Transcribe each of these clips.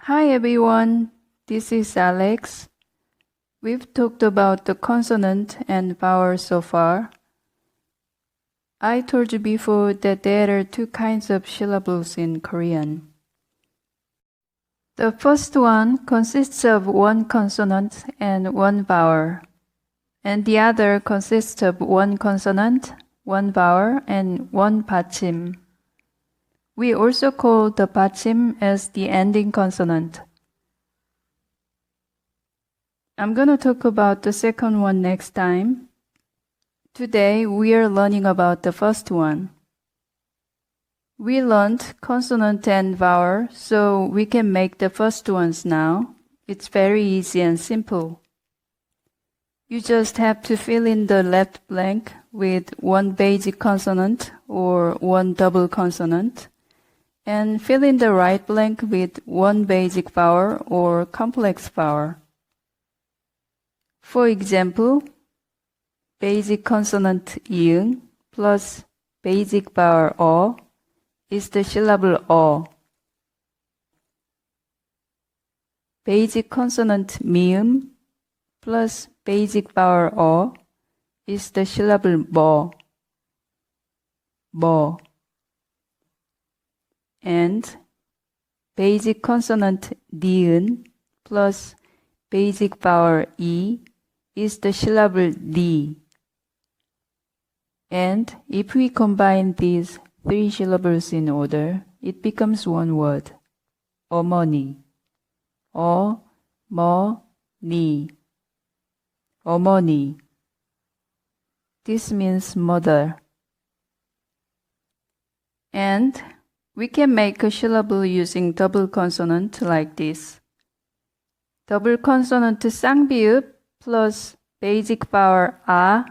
Hi everyone, this is Alex. We've talked about the consonant and vowel so far. I told you before that there are two kinds of syllables in Korean. The first one consists of one consonant and one vowel, and the other consists of one consonant, one vowel, and one 받침. We also call the 받침 as the ending consonant. I'm going to talk about the second one next time. Today we are learning about the first one. We learned consonant and vowel, so we can make the first ones now. It's very easy and simple. You just have to fill in the left blank with one basic consonant or one double consonant, and fill in the right blank with one basic vowel or complex vowel. For example, basic consonant i응 plus basic vowel 어 is the syllable 어. Basic consonant 미음 plus basic vowel 어 is the syllable 뭐. 뭐. And basic consonant 니은 plus basic vowel 이 is the syllable 니. And if we combine these three syllables in order, it becomes one word. 어머니. 어머니. 어머니. This means mother. And we can make a syllable using double consonant like this. Double consonant 쌍비읍 plus basic vowel 아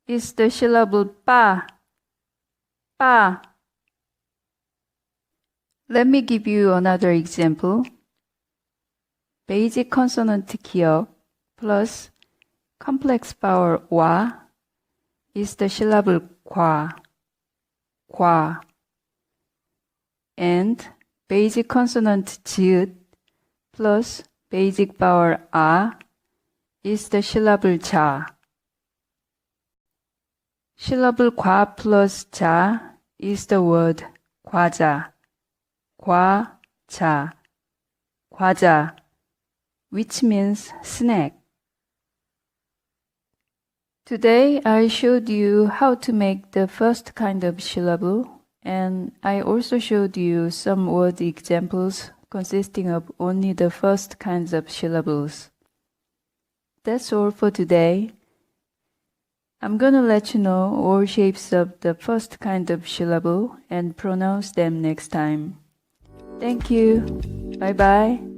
is the syllable 빠. 빠. Let me give you another example. Basic consonant 기역 plus complex vowel 와 is the syllable 과. 과. And basic consonant 지읒 plus basic vowel 아 is the syllable 자. Syllable 과 plus 자 is the word 과자. 과자. 과자, which means snack. Today I showed you how to make the first kind of syllable, and I also showed you some word examples consisting of only the first kinds of syllables. That's all for today. I'm gonna let you know all shapes of the first kind of syllable and pronounce them next time. Thank you. Bye bye.